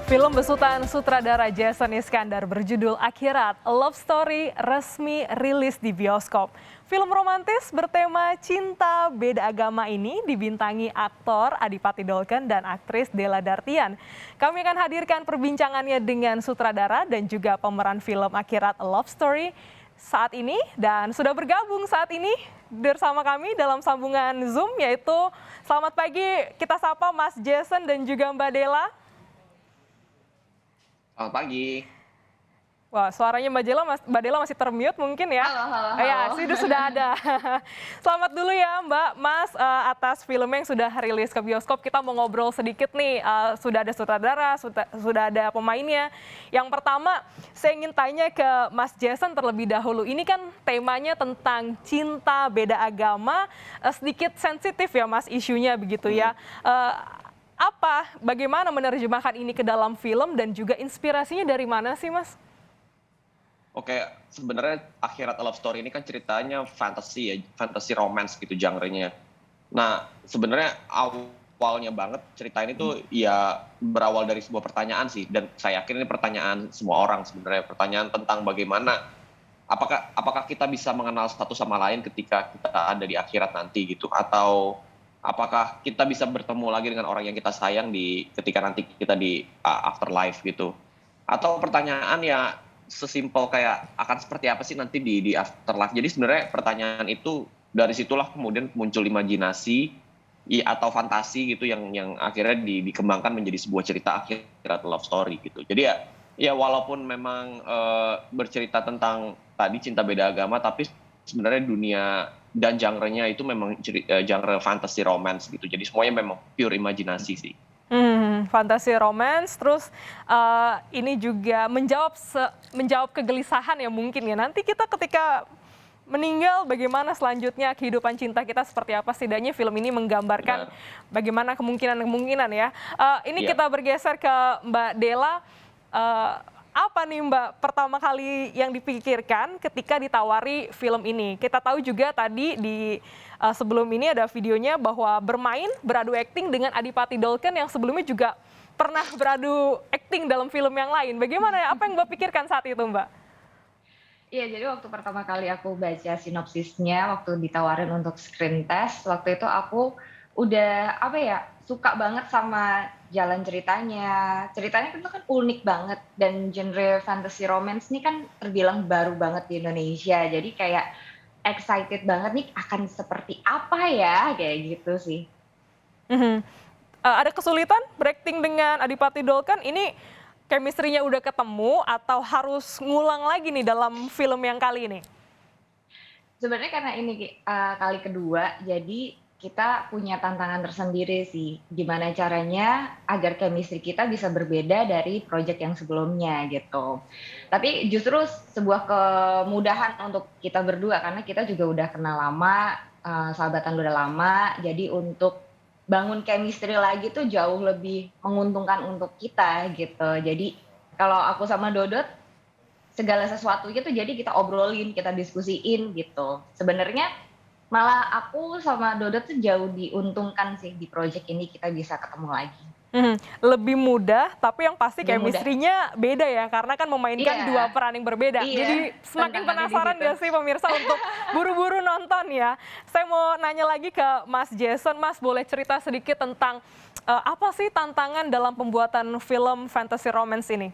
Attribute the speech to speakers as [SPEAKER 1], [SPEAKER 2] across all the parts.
[SPEAKER 1] Film besutan sutradara Jason Iskandar berjudul Akhirat, A Love Story resmi rilis di bioskop. Film romantis bertema cinta beda agama ini dibintangi aktor Adipati Dolken dan aktris Della Dartian. Kami akan hadirkan perbincangannya dengan sutradara dan juga pemeran film Akhirat, A Love Story saat ini, dan sudah bergabung saat ini bersama kami dalam sambungan Zoom, yaitu selamat pagi, kita sapa Mas Jason dan juga Mbak Della.
[SPEAKER 2] Selamat pagi.
[SPEAKER 1] Wah, suaranya Mbak Della masih termute mungkin ya?
[SPEAKER 3] Halo halo
[SPEAKER 1] Ya,
[SPEAKER 3] halo.
[SPEAKER 1] sudah ada. Selamat dulu ya Mbak, Mas, atas filmnya yang sudah rilis ke bioskop. Kita mau ngobrol sedikit nih, sudah ada sutradara, sudah ada pemainnya. Yang pertama, saya ingin tanya ke Mas Jason terlebih dahulu. Ini kan temanya tentang cinta beda agama, sedikit sensitif ya Mas isunya begitu ya. Bagaimana menerjemahkan ini ke dalam film dan juga inspirasinya dari mana sih Mas?
[SPEAKER 2] Oke, sebenarnya Akhirat A Love Story ini kan ceritanya fantasy ya, fantasy romance gitu genre-nya. Nah, sebenarnya awalnya banget cerita ini tuh ya berawal dari sebuah pertanyaan sih, dan saya yakin ini pertanyaan semua orang sebenarnya, pertanyaan tentang bagaimana apakah kita bisa mengenal satu sama lain ketika kita ada di akhirat nanti gitu, atau apakah kita bisa bertemu lagi dengan orang yang kita sayang ketika nanti kita di afterlife gitu. Atau pertanyaan ya sesimpel kayak akan seperti apa sih nanti di afterlife. Jadi sebenarnya pertanyaan itu dari situlah kemudian muncul imajinasi atau fantasi gitu yang akhirnya dikembangkan menjadi sebuah cerita akhirat love story gitu. Jadi ya walaupun memang bercerita tentang tadi cinta beda agama, tapi sebenarnya dunia dan genre-nya itu memang genre fantasy romance gitu. Jadi semuanya memang pure imajinasi sih.
[SPEAKER 1] Fantasi romance, terus ini juga menjawab kegelisahan ya mungkin ya. Nanti kita ketika meninggal bagaimana selanjutnya kehidupan cinta kita seperti apa, setidaknya film ini menggambarkan bagaimana kemungkinan-kemungkinan ya. Ini kita bergeser ke Mbak Della. Apa nih Mbak pertama kali yang dipikirkan ketika ditawari film ini? Kita tahu juga tadi sebelum ini ada videonya bahwa beradu akting dengan Adipati Dolken yang sebelumnya juga pernah beradu akting dalam film yang lain. Bagaimana ya? Apa yang Mbak pikirkan saat itu Mbak?
[SPEAKER 3] Iya, jadi waktu pertama kali aku baca sinopsisnya, waktu ditawarin untuk screen test, waktu itu aku udah suka banget sama jalan ceritanya. Ceritanya itu kan unik banget, dan genre fantasy romance ini kan terbilang baru banget di Indonesia. Jadi kayak excited banget nih akan seperti apa ya, kayak gitu sih.
[SPEAKER 1] Ada kesulitan berakting dengan Adipati Dolken, ini chemistry-nya udah ketemu atau harus ngulang lagi nih dalam film yang kali ini?
[SPEAKER 3] Sebenarnya karena ini kali kedua, jadi kita punya tantangan tersendiri sih, gimana caranya agar chemistry kita bisa berbeda dari project yang sebelumnya gitu. Tapi justru sebuah kemudahan untuk kita berdua, karena kita juga udah kenal lama, sahabatan udah lama, jadi untuk bangun chemistry lagi tuh jauh lebih menguntungkan untuk kita gitu. Jadi kalau aku sama Dodot, segala sesuatunya tuh jadi kita obrolin, kita diskusiin gitu. Sebenarnya malah aku sama Dodot tuh jauh diuntungkan sih di project ini, kita bisa ketemu lagi.
[SPEAKER 1] Lebih mudah, tapi yang pasti
[SPEAKER 3] Lebih mudah.
[SPEAKER 1] chemistry-nya beda ya, karena kan memainkan
[SPEAKER 3] Iya.
[SPEAKER 1] dua peran yang berbeda.
[SPEAKER 3] Iya,
[SPEAKER 1] Jadi semakin
[SPEAKER 3] tantangannya di
[SPEAKER 1] penasaran
[SPEAKER 3] situ.
[SPEAKER 1] nggak sih pemirsa untuk buru-buru nonton ya. Saya mau nanya lagi ke Mas Jason, Mas boleh cerita sedikit tentang apa sih tantangan dalam pembuatan film fantasy romance ini?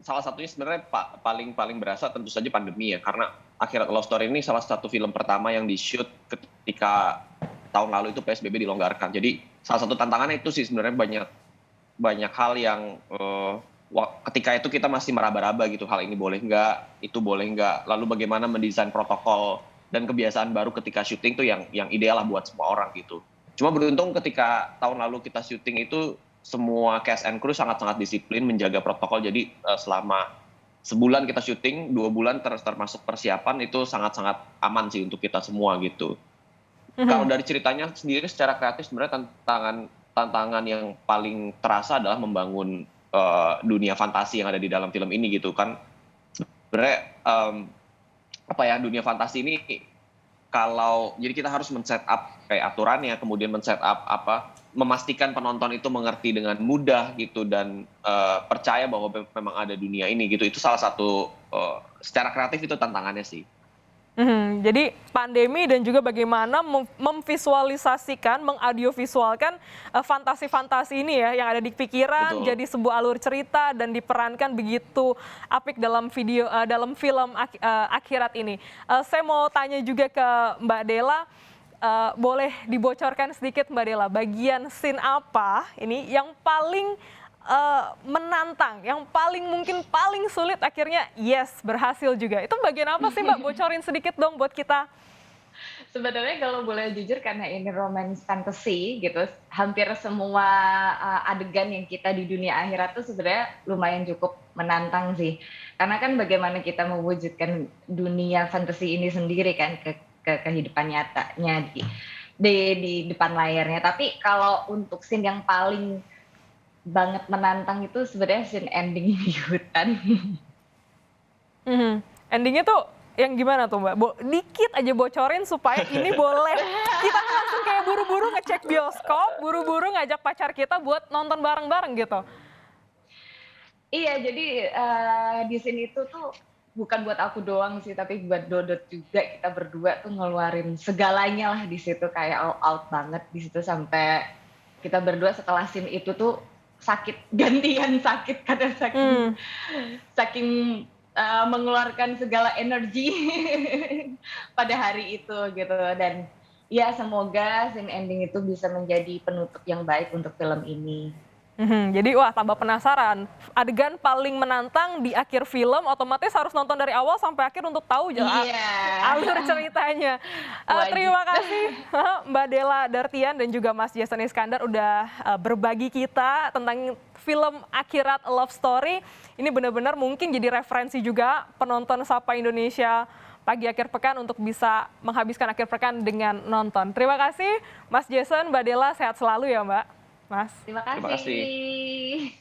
[SPEAKER 2] Salah satunya sebenarnya paling berasa tentu saja pandemi ya, karena Akhirat Love Story ini salah satu film pertama yang di-shoot ketika tahun lalu itu PSBB dilonggarkan. Jadi salah satu tantangannya itu sih sebenarnya banyak hal yang ketika itu kita masih meraba-raba gitu, hal ini boleh nggak, itu boleh nggak, lalu bagaimana mendesain protokol dan kebiasaan baru ketika syuting tuh yang ideal lah buat semua orang gitu. Cuma beruntung ketika tahun lalu kita syuting itu semua cast and crew sangat-sangat disiplin menjaga protokol. Jadi selama sebulan kita syuting, 2 bulan termasuk persiapan itu sangat-sangat aman sih untuk kita semua gitu. Kalau dari ceritanya sendiri secara kreatif sebenarnya tantangan yang paling terasa adalah membangun dunia fantasi yang ada di dalam film ini gitu kan. Sebenarnya dunia fantasi ini, kalau jadi kita harus men-set up kayak aturannya, kemudian men-set up memastikan penonton itu mengerti dengan mudah gitu dan percaya bahwa memang ada dunia ini gitu. Itu salah satu secara kreatif itu tantangannya sih.
[SPEAKER 1] Jadi pandemi dan juga bagaimana memvisualisasikan, mengaudiovisualkan fantasi-fantasi ini ya yang ada di pikiran
[SPEAKER 2] Betul.
[SPEAKER 1] jadi sebuah alur cerita dan diperankan begitu apik dalam dalam film Akhirat ini. Saya mau tanya juga ke Mbak Della, boleh dibocorkan sedikit Mbak Della, bagian scene apa ini yang paling menantang, yang mungkin paling sulit akhirnya berhasil juga. Itu bagian apa sih Mbak? Bocorin sedikit dong buat kita.
[SPEAKER 3] Sebenarnya kalau boleh jujur karena ini romance fantasy gitu, hampir semua adegan yang kita di dunia akhirat tuh sebenarnya lumayan cukup menantang sih. Karena kan bagaimana kita mewujudkan dunia fantasy ini sendiri kan ke kehidupan nyatanya di depan layarnya. Tapi kalau untuk scene yang paling banget menantang itu sebenarnya scene ending di hutan.
[SPEAKER 1] Endingnya tuh yang gimana tuh Mbak? Dikit aja bocorin supaya ini boleh kita langsung kayak buru-buru ngecek bioskop, buru-buru ngajak pacar kita buat nonton bareng-bareng gitu.
[SPEAKER 3] Iya, jadi di scene itu tuh bukan buat aku doang sih, tapi buat Dodot juga. Kita berdua tuh ngeluarin segalanya lah di situ, kayak all out banget di situ sampai kita berdua setelah scene itu tuh sakit, gantian sakit karena saking mengeluarkan segala energi pada hari itu gitu. Dan ya semoga scene ending itu bisa menjadi penutup yang baik untuk film ini.
[SPEAKER 1] Jadi wah tambah penasaran, adegan paling menantang di akhir film otomatis harus nonton dari awal sampai akhir untuk tahu alur ceritanya. Terima kasih Mbak Della Dartian dan juga Mas Jason Iskandar udah berbagi kita tentang film Akhirat Love Story. Ini benar-benar mungkin jadi referensi juga penonton Sapa Indonesia pagi akhir pekan untuk bisa menghabiskan akhir pekan dengan nonton. Terima kasih Mas Jason, Mbak Della, sehat selalu ya Mbak. Mas.
[SPEAKER 3] Terima kasih.